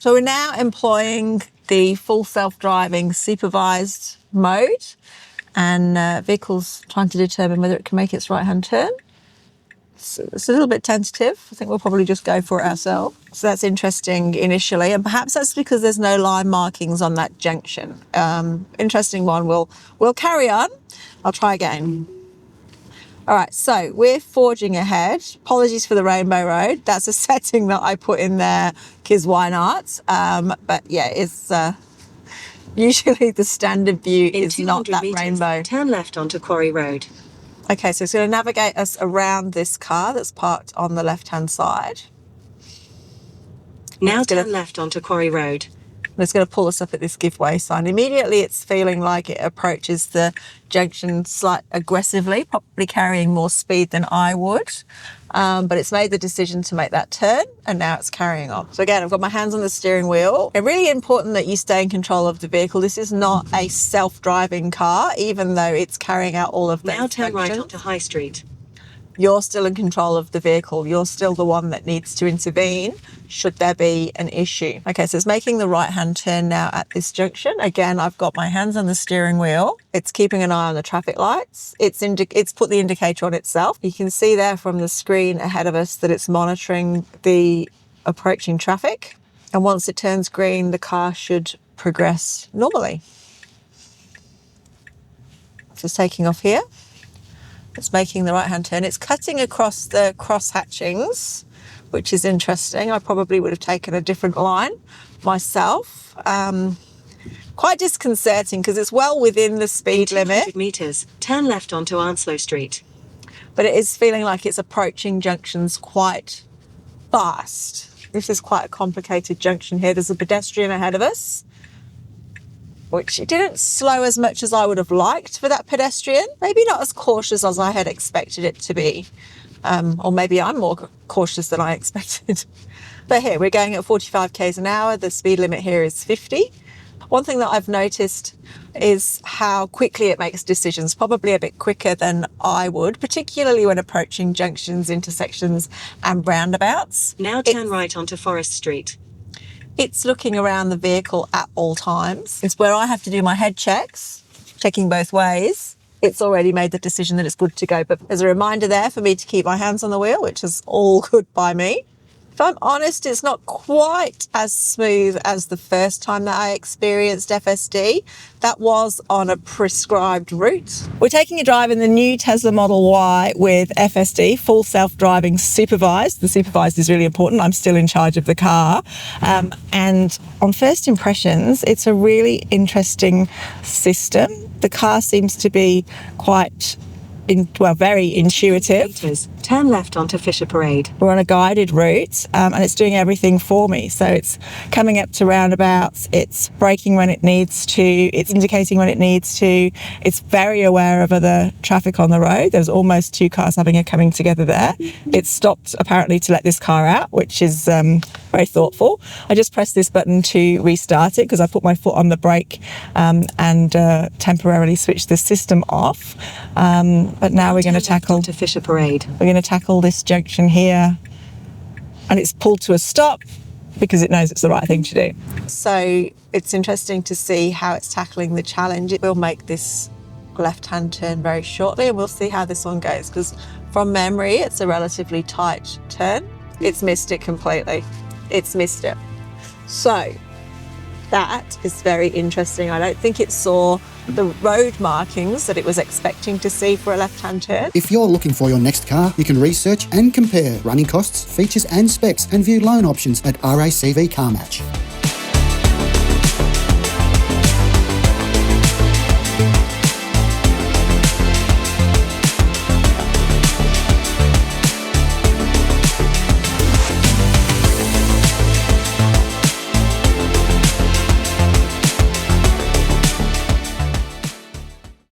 So we're now employing the full self-driving supervised mode, and vehicle's trying to determine whether it can make its right-hand turn. It's a little bit tentative. I think we'll probably just go for it ourselves. So that's interesting initially, and perhaps that's because there's no line markings on that junction. Interesting one. We'll carry on. I'll try again. All right, so we're forging ahead. Apologies for the rainbow road. That's a setting that I put in there because why not? But yeah, it's usually the standard view is not that meters, rainbow. Turn left onto Quarry Road. Okay, so it's going to navigate us around this car that's parked on the left-hand side. Now turn left onto Quarry Road. It's going to pull us up at this give way sign. Immediately it's feeling like it approaches the junction slightly aggressively, probably carrying more speed than I would. But it's made the decision to make that turn, and now it's carrying on. So again, I've got my hands on the steering wheel. It's really important that you stay in control of the vehicle. This is not a self-driving car, even though it's carrying out all of that. Now turn right onto High Street. You're still in control of the vehicle. You're still the one that needs to intervene should there be an issue. Okay, so it's making the right-hand turn now at this junction. Again, I've got my hands on the steering wheel. It's keeping an eye on the traffic lights. It's put the indicator on itself. You can see there from the screen ahead of us that it's monitoring the approaching traffic. And once it turns green, the car should progress normally. So it's taking off here. It's making the right-hand turn. It's cutting across the Cross-Hatchings, which is interesting. I probably would have taken a different line myself. Quite disconcerting because it's well within the speed limit. Meters, turn left onto Onslow Street. But it is feeling like it's approaching junctions quite fast. This is quite a complicated junction here. There's a pedestrian ahead of us, which it didn't slow as much as I would have liked for that pedestrian. Maybe not as cautious as I had expected it to be. Or maybe I'm more cautious than I expected. But here, we're going at 45 k's an hour. The speed limit here is 50. One thing that I've noticed is how quickly it makes decisions, probably a bit quicker than I would, particularly when approaching junctions, intersections and roundabouts. Now turn right onto Forest Street. It's looking around the vehicle at all times. It's where I have to do my head checks, checking both ways. It's already made the decision that it's good to go. But there's a reminder there for me to keep my hands on the wheel, which is all good by me. If I'm honest, it's not quite as smooth as the first time that I experienced FSD. That was on a prescribed route. We're taking a drive in the new Tesla Model Y with FSD, full self-driving supervised. The supervised is really important. I'm still in charge of the car. And on first impressions, it's a really interesting system. The car seems to be quite very intuitive. Turn left onto Fisher Parade. We're on a guided route and it's doing everything for me. So it's coming up to roundabouts, it's braking when it needs to, it's indicating when it needs to, it's very aware of other traffic on the road. There's almost two cars coming together there. It stopped apparently to let this car out, which is very thoughtful. I just pressed this button to restart it because I put my foot on the brake and temporarily switched the system off. But now we're going to tackle to Fisher Parade. We're going to tackle this junction here, and it's pulled to a stop because it knows it's the right thing to do. So it's interesting to see how it's tackling the challenge. It will make this left-hand turn very shortly, and we'll see how this one goes because from memory, it's a relatively tight turn. It's missed it completely. It's missed it. So that is very interesting. I don't think it saw the road markings that it was expecting to see for a left-hand turn. If you're looking for your next car, you can research and compare running costs, features and specs and view loan options at RACV CarMatch.